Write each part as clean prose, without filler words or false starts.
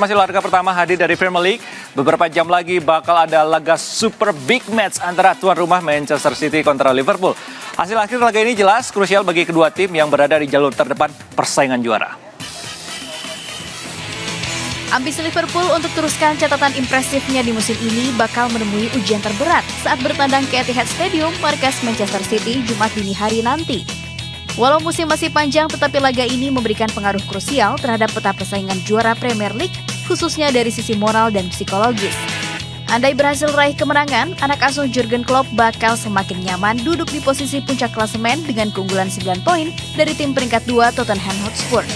informasi olahraga pertama hadir dari Premier League. Beberapa jam lagi bakal ada laga super big match antara tuan rumah Manchester City kontra Liverpool. Hasil akhir laga ini jelas krusial bagi kedua tim yang berada di jalur terdepan persaingan juara. Ambisi Liverpool untuk teruskan catatan impresifnya di musim ini bakal menemui ujian terberat saat bertandang ke Etihad Stadium, markas Manchester City, Jumat dini hari nanti. Walau musim masih panjang, tetapi laga ini memberikan pengaruh krusial terhadap peta persaingan juara Premier League, khususnya dari sisi moral dan psikologis. Andai berhasil raih kemenangan, anak asuh Jurgen Klopp bakal semakin nyaman duduk di posisi puncak klasemen dengan keunggulan 9 poin dari tim peringkat 2 Tottenham Hotspur.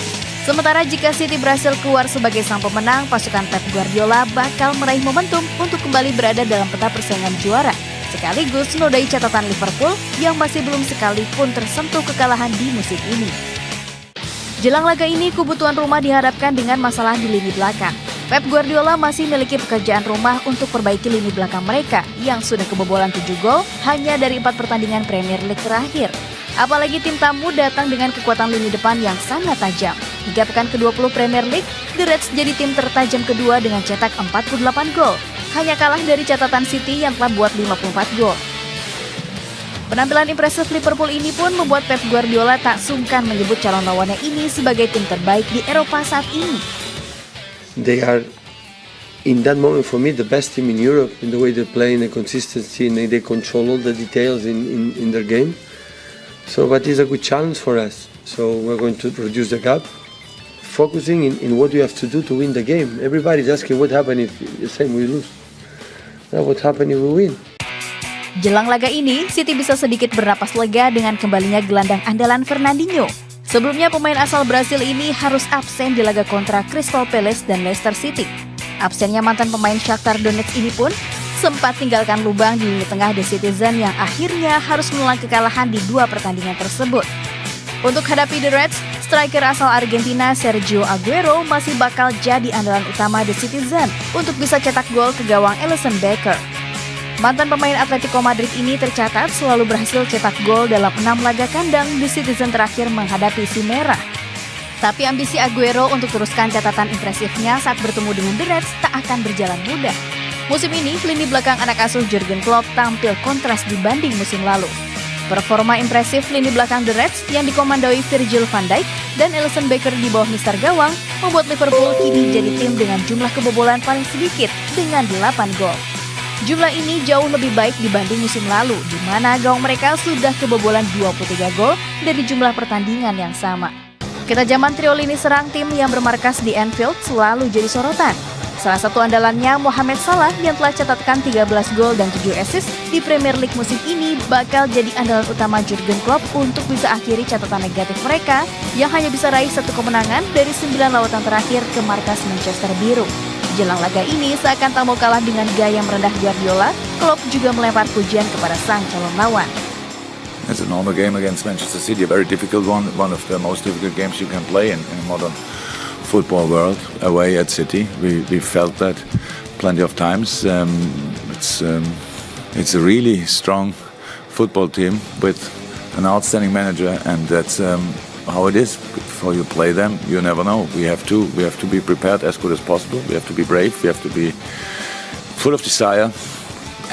Sementara jika City berhasil keluar sebagai sang pemenang, pasukan Pep Guardiola bakal meraih momentum untuk kembali berada dalam peta persaingan juara, sekaligus menodai catatan Liverpool yang masih belum sekalipun tersentuh kekalahan di musim ini. Jelang laga ini, kubu tuan rumah dihadapkan dengan masalah di lini belakang. Pep Guardiola masih memiliki pekerjaan rumah untuk perbaiki lini belakang mereka yang sudah kebobolan 7 gol hanya dari 4 pertandingan Premier League terakhir. Apalagi tim tamu datang dengan kekuatan lini depan yang sangat tajam. Hingga pekan ke-20 Premier League, The Reds jadi tim tertajam kedua dengan cetak 48 gol. Hanya kalah dari catatan City yang telah buat 54 gol. Penampilan impresif Liverpool ini pun membuat Pep Guardiola tak sungkan menyebut calon lawannya ini sebagai tim terbaik di Eropa saat ini. They are, in that moment for me, the best team in Europe in the way they play, in the consistency, and they control all the details in their game. So, but it's a good challenge for us. So we're going to reduce the gap, focusing in what we have to do to win the game. Everybody's asking what happened if the same we lose. Now what happened if we win? Jelang laga ini, City bisa sedikit bernapas lega dengan kembalinya gelandang andalan Fernandinho. Sebelumnya pemain asal Brasil ini harus absen di laga kontra Crystal Palace dan Leicester City. Absennya mantan pemain Shakhtar Donetsk ini pun sempat tinggalkan lubang di lini tengah The Citizen yang akhirnya harus menelan kekalahan di 2 pertandingan tersebut. Untuk hadapi The Reds, striker asal Argentina Sergio Aguero masih bakal jadi andalan utama The Citizen untuk bisa cetak gol ke gawang Alisson Becker. Mantan pemain Atletico Madrid ini tercatat selalu berhasil cetak gol dalam 6 laga kandang The Citizen terakhir menghadapi si merah. Tapi ambisi Aguero untuk teruskan catatan impresifnya saat bertemu dengan The Reds tak akan berjalan mudah. Musim ini, lini belakang anak asuh Jurgen Klopp tampil kontras dibanding musim lalu. Performa impresif lini belakang The Reds yang dikomandoi Virgil van Dijk dan Alisson Becker di bawah mister gawang membuat Liverpool kini jadi tim dengan jumlah kebobolan paling sedikit dengan 8 gol. Jumlah ini jauh lebih baik dibanding musim lalu, di mana gawang mereka sudah kebobolan 23 gol dari jumlah pertandingan yang sama. Ketajaman trio lini serang tim yang bermarkas di Anfield selalu jadi sorotan. Salah satu andalannya Mohamed Salah yang telah catatkan 13 gol dan 7 assist di Premier League musim ini bakal jadi andalan utama Jurgen Klopp untuk bisa akhiri catatan negatif mereka yang hanya bisa raih 1 kemenangan dari 9 lawatan terakhir ke markas Manchester Biru. Jelang laga ini seakan tak mau kalah dengan gaya merendah Guardiola, Klopp juga melempar pujian kepada sang calon lawan. It's a normal game against Manchester City, a very difficult one of the most difficult games you can play in modern football world. Away at City, we felt that plenty of times. It's a really strong football team with an outstanding manager, and that's how it is. Before you play them, you never know. We have to be prepared as good as possible. We have to be brave. We have to be full of desire,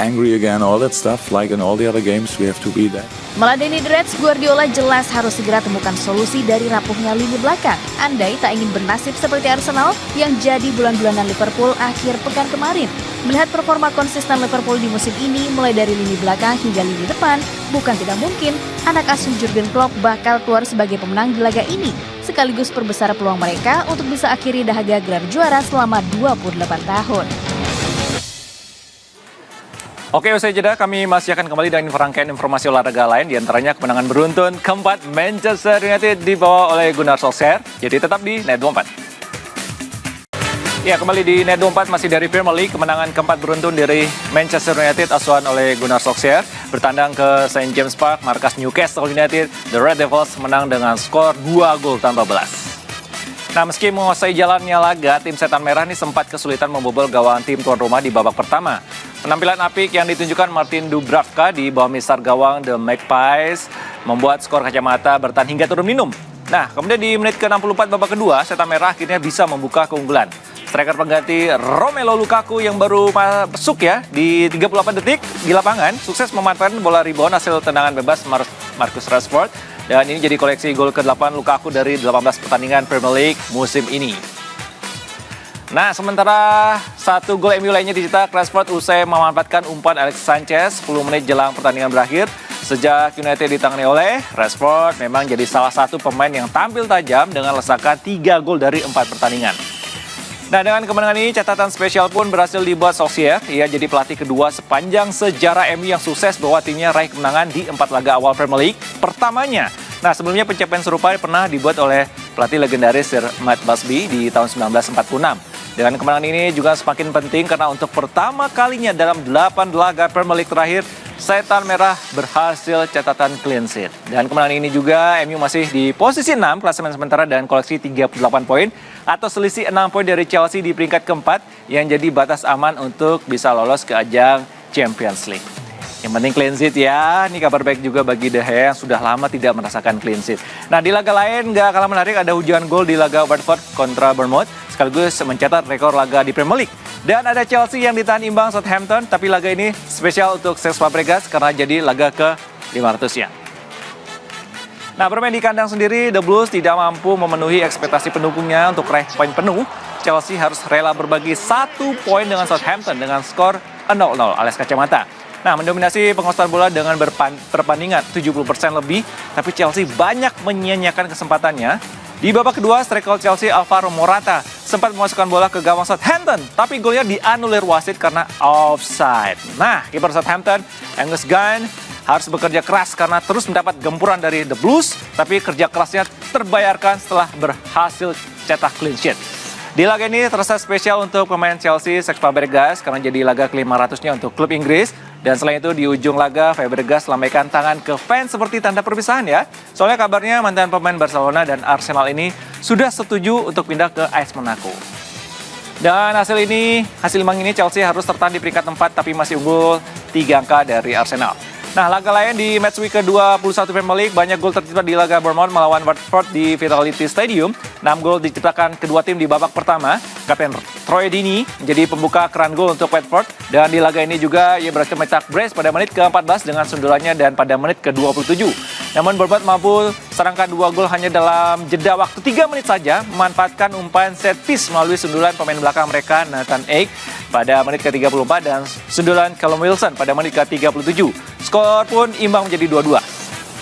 angry again, all that stuff. Like in all the other games, we have to be there. Meladeni The Reds, Guardiola jelas harus segera temukan solusi dari rapuhnya lini belakang. Andai tak ingin bernasib seperti Arsenal yang jadi bulan-bulanan Liverpool akhir pekan kemarin. Melihat performa konsisten Liverpool di musim ini mulai dari lini belakang hingga lini depan, bukan tidak mungkin anak asuh Jurgen Klopp bakal keluar sebagai pemenang di laga ini, sekaligus perbesar peluang mereka untuk bisa akhiri dahaga gelar juara selama 28 tahun. Oke, usai jeda kami masih akan kembali dengan rangkaian informasi olahraga lain, diantaranya kemenangan beruntun keempat Manchester United dibawa oleh Gunnar Solskjaer. Jadi tetap di Net24. Ya, kembali di Net24 masih dari Premier League, kemenangan keempat beruntun dari Manchester United asuhan oleh Gunnar Solskjaer bertandang ke St. James Park, markas Newcastle United. The Red Devils menang dengan skor 2 gol tanpa balas. Nah, meski menguasai jalannya laga, tim Setan Merah ini sempat kesulitan membobol gawang tim tuan rumah di babak pertama. Penampilan apik yang ditunjukkan Martin Dubravka di bawah mister gawang The Magpies membuat skor kacamata bertahan hingga turun minum. Nah, kemudian di menit ke-64 babak kedua, Setan Merah akhirnya bisa membuka keunggulan. striker pengganti Romelu Lukaku yang baru masuk ya di 38 detik di lapangan, sukses memanfaatkan bola rebound hasil tendangan bebas Marcus Rashford. Dan ini jadi koleksi gol ke-8 Lukaku dari 18 pertandingan Premier League musim ini. Nah, sementara satu gol MU lainnya dicetak Rashford usai memanfaatkan umpan Alex Sanchez 10 menit jelang pertandingan berakhir. Sejak United ditangani oleh Rashford, memang jadi salah satu pemain yang tampil tajam dengan lesakan 3 gol dari 4 pertandingan. Nah, dengan kemenangan ini catatan spesial pun berhasil dibuat Solskjaer. Ia jadi pelatih kedua sepanjang sejarah MU yang sukses bawa timnya raih kemenangan di 4 laga awal Premier League pertamanya. Nah, sebelumnya pencapaian serupa pernah dibuat oleh pelatih legendaris Sir Matt Busby di tahun 1946. Dengan kemenangan ini juga semakin penting karena untuk pertama kalinya dalam 8 laga Premier League terakhir, Setan Merah berhasil catatan clean sheet. Dan kemenangan ini juga MU masih di posisi 6 klasemen sementara dengan koleksi 38 poin atau selisih 6 poin dari Chelsea di peringkat keempat yang jadi batas aman untuk bisa lolos ke ajang Champions League. Yang penting clean sheet ya. Ini kabar baik juga bagi De Gea yang sudah lama tidak merasakan clean sheet. Nah, di laga lain nggak kalah menarik, ada hujan gol di laga Watford kontra Bournemouth sekaligus mencatat rekor laga di Premier League. Dan ada Chelsea yang ditahan imbang Southampton, tapi laga ini spesial untuk Cesc Fabregas karena jadi laga ke-500-nya. Nah, bermain di kandang sendiri, The Blues tidak mampu memenuhi ekspektasi pendukungnya untuk raih poin penuh. Chelsea harus rela berbagi 1 poin dengan Southampton dengan skor 0-0 alias kacamata. Nah, mendominasi penguasaan bola dengan perpandingan 70% lebih, tapi Chelsea banyak menyia-nyiakan kesempatannya. Di babak kedua, striker Chelsea Alvaro Morata sempat memasukkan bola ke gawang Southampton, tapi golnya dianulir wasit karena offside. Nah, kiper Southampton, Angus Gunn, harus bekerja keras karena terus mendapat gempuran dari The Blues, tapi kerja kerasnya terbayarkan setelah berhasil cetak clean sheet. Di laga ini terasa spesial untuk pemain Chelsea, Cesc Fabregas, karena jadi laga ke-500-nya untuk klub Inggris. Dan selain itu di ujung laga, Fabregas lambaikan tangan ke fans seperti tanda perpisahan ya. Soalnya kabarnya mantan pemain Barcelona dan Arsenal ini sudah setuju untuk pindah ke AS Monaco. Dan hasil imbang ini Chelsea harus tertahan di peringkat 4 tapi masih unggul 3 angka dari Arsenal. Nah, laga lain di match week ke-21 Premier League, banyak gol tercipta di laga Bournemouth melawan Watford di Vitality Stadium. 6 gol diciptakan kedua tim di babak pertama. Kapten Troy Deeney menjadi pembuka keran gol untuk Watford. Dan di laga ini juga ia berhasil mencetak brace pada menit ke-14 dengan sundulannya dan pada menit ke-27. Namun Bournemouth mampu serangkan 2 gol hanya dalam jeda waktu 3 menit saja, memanfaatkan umpan set piece melalui sundulan pemain belakang mereka Nathan Ake pada menit ke-34 dan sundulan Callum Wilson pada menit ke-37. Skor pun imbang menjadi 2-2.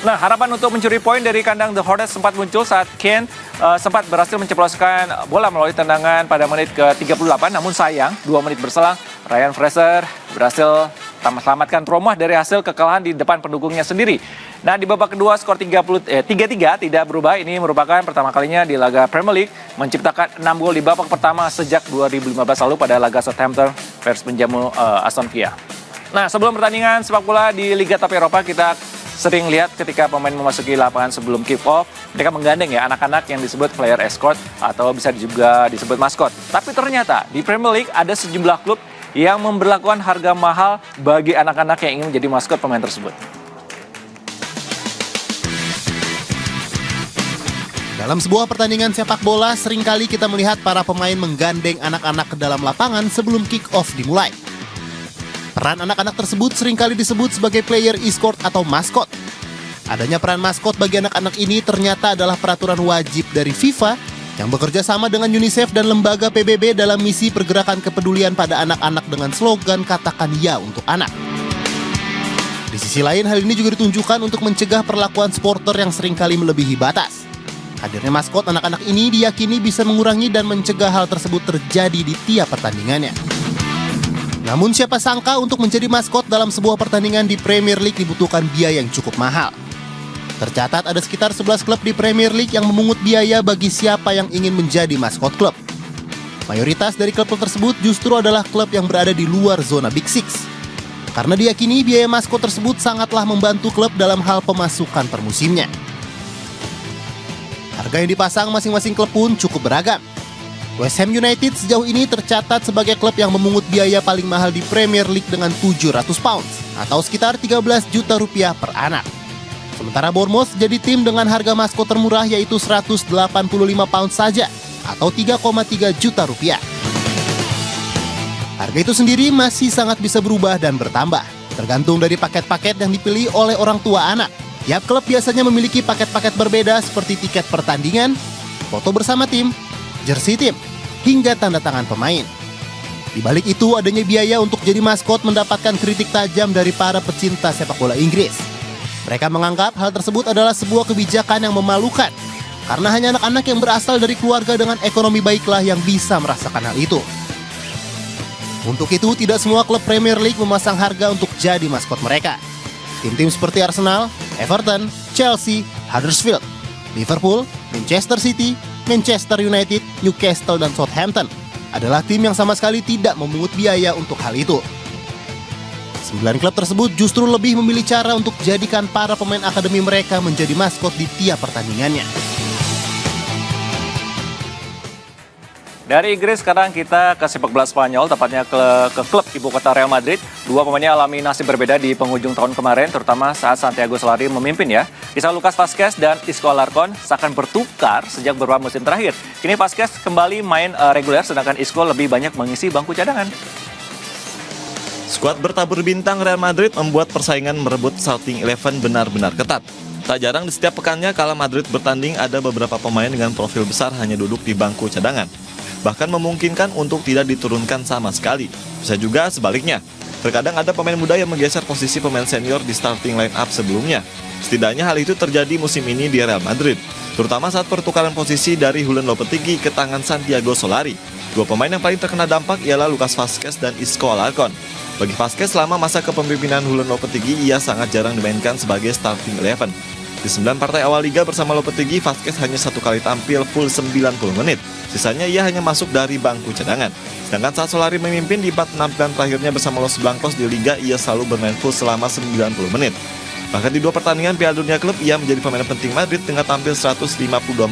Nah, harapan untuk mencuri poin dari kandang The Hornets sempat muncul saat Kane sempat berhasil menceploskan bola melalui tendangan pada menit ke-38. Namun sayang, 2 menit berselang, Ryan Fraser berhasil selamatkan Roma dari hasil kekalahan di depan pendukungnya sendiri. Nah, di babak kedua skor 3-3 tidak berubah. Ini merupakan pertama kalinya di laga Premier League menciptakan 6 gol di babak pertama sejak 2015 lalu pada laga Southampton versus menjamu Aston Villa. Nah, sebelum pertandingan sepak bola di Liga Top Eropa, kita sering lihat ketika pemain memasuki lapangan sebelum kick-off, mereka menggandeng ya anak-anak yang disebut player escort atau bisa juga disebut maskot. Tapi ternyata di Premier League ada sejumlah klub yang memberlakukan harga mahal bagi anak-anak yang ingin menjadi maskot pemain tersebut. Dalam sebuah pertandingan sepak bola, seringkali kita melihat para pemain menggandeng anak-anak ke dalam lapangan sebelum kick-off dimulai. Peran anak-anak tersebut seringkali disebut sebagai player escort atau maskot. Adanya peran maskot bagi anak-anak ini ternyata adalah peraturan wajib dari FIFA yang bekerja sama dengan UNICEF dan lembaga PBB dalam misi pergerakan kepedulian pada anak-anak dengan slogan Katakan Ya untuk Anak. Di sisi lain, hal ini juga ditunjukkan untuk mencegah perlakuan supporter yang seringkali melebihi batas. Hadirnya maskot anak-anak ini diyakini bisa mengurangi dan mencegah hal tersebut terjadi di tiap pertandingannya. Namun siapa sangka untuk menjadi maskot dalam sebuah pertandingan di Premier League dibutuhkan biaya yang cukup mahal. Tercatat ada sekitar 11 klub di Premier League yang memungut biaya bagi siapa yang ingin menjadi maskot klub. Mayoritas dari klub tersebut justru adalah klub yang berada di luar zona Big Six. Karena diyakini biaya maskot tersebut sangatlah membantu klub dalam hal pemasukan per musimnya. Harga yang dipasang masing-masing klub pun cukup beragam. West Ham United sejauh ini tercatat sebagai klub yang memungut biaya paling mahal di Premier League dengan £700 atau sekitar 13 juta rupiah per anak. Sementara Bournemouth jadi tim dengan harga maskot termurah yaitu £185 saja atau 3,3 juta rupiah. Harga itu sendiri masih sangat bisa berubah dan bertambah, tergantung dari paket-paket yang dipilih oleh orang tua anak. Tiap klub biasanya memiliki paket-paket berbeda seperti tiket pertandingan, foto bersama tim, jersey tim, hingga tanda tangan pemain. Di balik itu adanya biaya untuk jadi maskot mendapatkan kritik tajam dari para pecinta sepak bola Inggris. Mereka menganggap hal tersebut adalah sebuah kebijakan yang memalukan, karena hanya anak-anak yang berasal dari keluarga dengan ekonomi baiklah yang bisa merasakan hal itu. Untuk itu, tidak semua klub Premier League memasang harga untuk jadi maskot mereka. Tim-tim seperti Arsenal, Everton, Chelsea, Huddersfield, Liverpool, Manchester City, Manchester United, Newcastle, dan Southampton adalah tim yang sama sekali tidak memungut biaya untuk hal itu. 9 klub tersebut justru lebih memilih cara untuk jadikan para pemain akademi mereka menjadi maskot di tiap pertandingannya. Dari Inggris sekarang kita ke sepak bola Spanyol, tepatnya ke klub ibu kota Real Madrid. Dua pemainnya alami nasib berbeda di penghujung tahun kemarin, terutama saat Santiago Solari memimpin ya. Kisah Lucas Vazquez dan Isco Alarcón seakan bertukar sejak beberapa musim terakhir. Kini Vazquez kembali main reguler, sedangkan Isco lebih banyak mengisi bangku cadangan. Skuad bertabur bintang Real Madrid membuat persaingan merebut starting 11 benar-benar ketat. Tak jarang di setiap pekannya kala Madrid bertanding ada beberapa pemain dengan profil besar hanya duduk di bangku cadangan. Bahkan memungkinkan untuk tidak diturunkan sama sekali. Bisa juga sebaliknya. Terkadang ada pemain muda yang menggeser posisi pemain senior di starting line up sebelumnya. Setidaknya hal itu terjadi musim ini di Real Madrid, terutama saat pertukaran posisi dari Julen Lopetegui ke tangan Santiago Solari. Dua pemain yang paling terkena dampak ialah Lucas Vazquez dan Isco Alarcón. Bagi Vazquez, selama masa kepemimpinan Julen Lopetegui, ia sangat jarang dimainkan sebagai starting 11. Di 9 partai awal Liga bersama Lopetegui, Vazquez hanya 1 kali tampil full 90 menit. Sisanya ia hanya masuk dari bangku cadangan. Sedangkan saat Solari memimpin di 4 penampilan terakhirnya bersama Los Blancos di Liga, ia selalu bermain full selama 90 menit. Bahkan di 2 pertandingan Piala Dunia Klub, ia menjadi pemain penting Madrid dengan tampil 152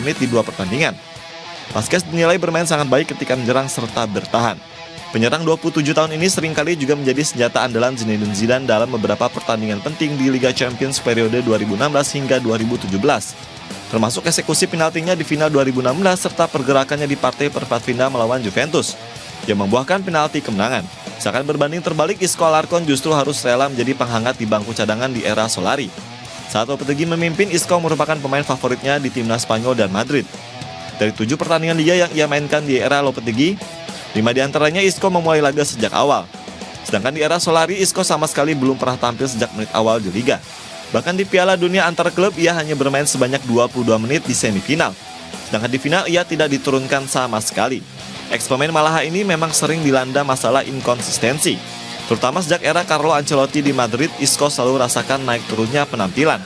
menit di 2 pertandingan. Vazquez dinilai bermain sangat baik ketika menyerang serta bertahan. Penyerang 27 tahun ini seringkali juga menjadi senjata andalan Zinedine Zidane dalam beberapa pertandingan penting di Liga Champions periode 2016 hingga 2017. Termasuk eksekusi penaltinya di final 2016 serta pergerakannya di partai perempat final melawan Juventus, yang membuahkan penalti kemenangan. Seakan berbanding terbalik, Isco Alarcón justru harus rela menjadi penghangat di bangku cadangan di era Solari. Saat Lopetegui memimpin, Isco merupakan pemain favoritnya di timnas Spanyol dan Madrid. Dari 7 pertandingan Liga yang ia mainkan di era Lopetegui, 5 diantaranya Isco memulai laga sejak awal. Sedangkan di era Solari, Isco sama sekali belum pernah tampil sejak menit awal di Liga. Bahkan di Piala Dunia antar klub, ia hanya bermain sebanyak 22 menit di semifinal. Sedangkan di final, ia tidak diturunkan sama sekali. Ex-pemain Malaha ini memang sering dilanda masalah inkonsistensi. Terutama sejak era Carlo Ancelotti di Madrid, Isco selalu rasakan naik turunnya penampilan.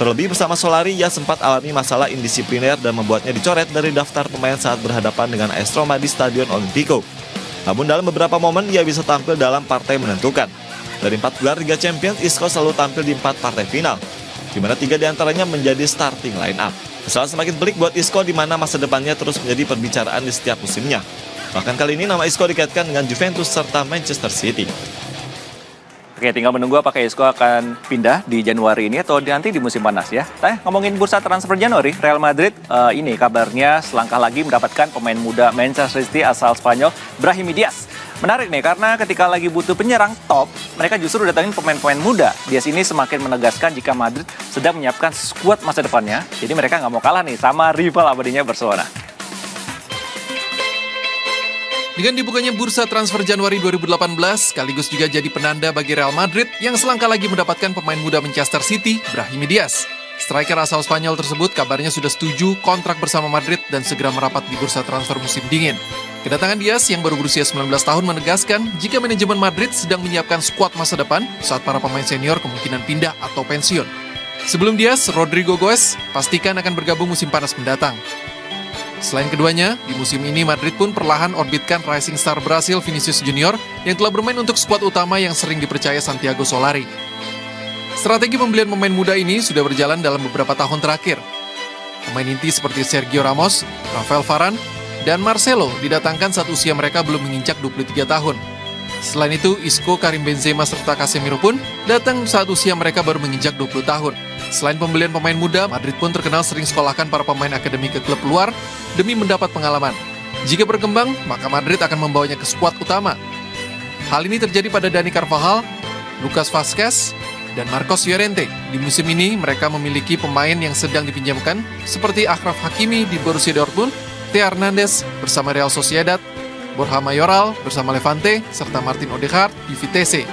Terlebih bersama Solari, ia sempat alami masalah indisipliner dan membuatnya dicoret dari daftar pemain saat berhadapan dengan AS Roma di Stadion Olimpico. Namun dalam beberapa momen, ia bisa tampil dalam partai menentukan. Dari 4 gelar Liga Champions, Isco selalu tampil di 4 partai final, di mana 3 diantaranya menjadi starting line up. Masalah semakin pelik buat Isco, di mana masa depannya terus menjadi perbicaraan di setiap musimnya. Bahkan kali ini nama Isco dikaitkan dengan Juventus serta Manchester City. Oke, tinggal menunggu apakah Isco akan pindah di Januari ini atau nanti di musim panas ya. Ngomongin bursa transfer Januari, Real Madrid ini kabarnya selangkah lagi mendapatkan pemain muda Manchester City asal Spanyol, Brahim Diaz. Menarik nih, karena ketika lagi butuh penyerang top, mereka justru datangin pemain-pemain muda. Diaz ini semakin menegaskan jika Madrid sedang menyiapkan skuad masa depannya, jadi mereka nggak mau kalah nih sama rival abadinya Barcelona. Dengan dibukanya bursa transfer Januari 2018, sekaligus juga jadi penanda bagi Real Madrid yang selangkah lagi mendapatkan pemain muda Manchester City, Brahim Diaz. Striker asal Spanyol tersebut kabarnya sudah setuju kontrak bersama Madrid dan segera merapat di bursa transfer musim dingin. Kedatangan Diaz yang baru berusia 19 tahun menegaskan jika manajemen Madrid sedang menyiapkan skuad masa depan saat para pemain senior kemungkinan pindah atau pensiun. Sebelum Diaz, Rodrigo Goes pastikan akan bergabung musim panas mendatang. Selain keduanya, di musim ini Madrid pun perlahan orbitkan rising star Brasil Vinicius Junior yang telah bermain untuk skuad utama yang sering dipercaya Santiago Solari. Strategi pembelian pemain muda ini sudah berjalan dalam beberapa tahun terakhir. Pemain inti seperti Sergio Ramos, Rafael Varane, dan Marcelo didatangkan saat usia mereka belum menginjak 23 tahun. Selain itu, Isco, Karim Benzema, serta Casemiro pun datang saat usia mereka baru menginjak 20 tahun. Selain pembelian pemain muda, Madrid pun terkenal sering sekolahkan para pemain akademi ke klub luar demi mendapat pengalaman. Jika berkembang, maka Madrid akan membawanya ke skuad utama. Hal ini terjadi pada Dani Carvajal, Lucas Vazquez, dan Marcos Llorente. Di musim ini, mereka memiliki pemain yang sedang dipinjamkan, seperti Achraf Hakimi di Borussia Dortmund, Theo Hernandez bersama Real Sociedad, Borja Mayoral bersama Levante, serta Martin Odegaard di Vitesse.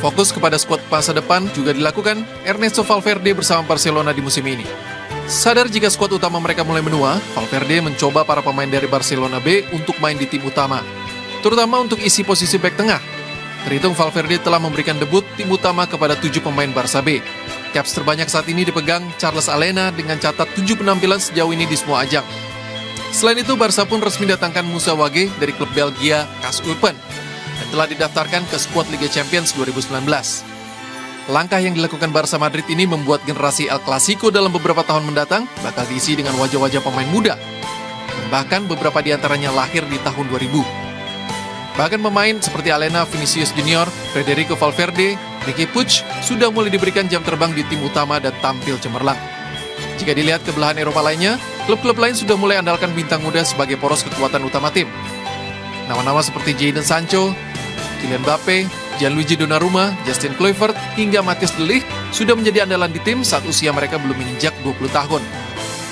Fokus kepada skuad masa depan juga dilakukan Ernesto Valverde bersama Barcelona di musim ini. Sadar jika skuad utama mereka mulai menua, Valverde mencoba para pemain dari Barcelona B untuk main di tim utama, terutama untuk isi posisi bek tengah. Terhitung Valverde telah memberikan debut tim utama kepada 7 pemain Barca B. Caps terbanyak saat ini dipegang Charles Alena dengan catat 7 penampilan sejauh ini di semua ajang. Selain itu, Barca pun resmi datangkan Moussa Wagué dari klub Belgia KAS Eupen dan telah didaftarkan ke skuad Liga Champions 2019. Langkah yang dilakukan Barca Madrid ini membuat generasi El Clasico dalam beberapa tahun mendatang bakal diisi dengan wajah-wajah pemain muda. Bahkan beberapa di antaranya lahir di tahun 2000. Bahkan pemain seperti Alena, Vinicius Junior, Federico Valverde, Riqui Puig sudah mulai diberikan jam terbang di tim utama dan tampil cemerlang. Jika dilihat ke belahan Eropa lainnya, klub-klub lain sudah mulai andalkan bintang muda sebagai poros kekuatan utama tim. Nama-nama seperti Jadon Sancho, Kylian Mbappe, Gianluigi Donnarumma, Justin Kluivert, hingga Matthijs de Ligt sudah menjadi andalan di tim saat usia mereka belum menginjak 20 tahun.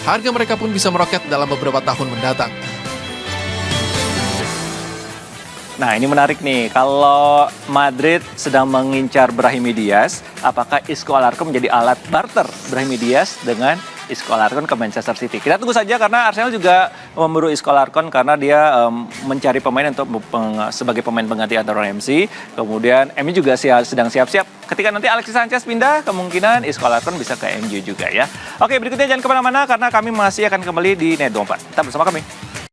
Harga mereka pun bisa meroket dalam beberapa tahun mendatang. Nah, ini menarik nih. Kalau Madrid sedang mengincar Brahimi Diaz, apakah Isco Alarcón menjadi alat barter Brahimi Diaz dengan Isco Alarcón ke Manchester City? Kita tunggu saja karena Arsenal juga memburu Isco Alarcón karena dia mencari pemain untuk sebagai pemain pengganti Antonio Ramsey. Kemudian MU juga sedang siap-siap. Ketika nanti Alexis Sanchez pindah, kemungkinan Isco Alarcón bisa ke MU juga ya. Oke, berikutnya jangan kemana-mana karena kami masih akan kembali di Net 24. Tetap bersama kami.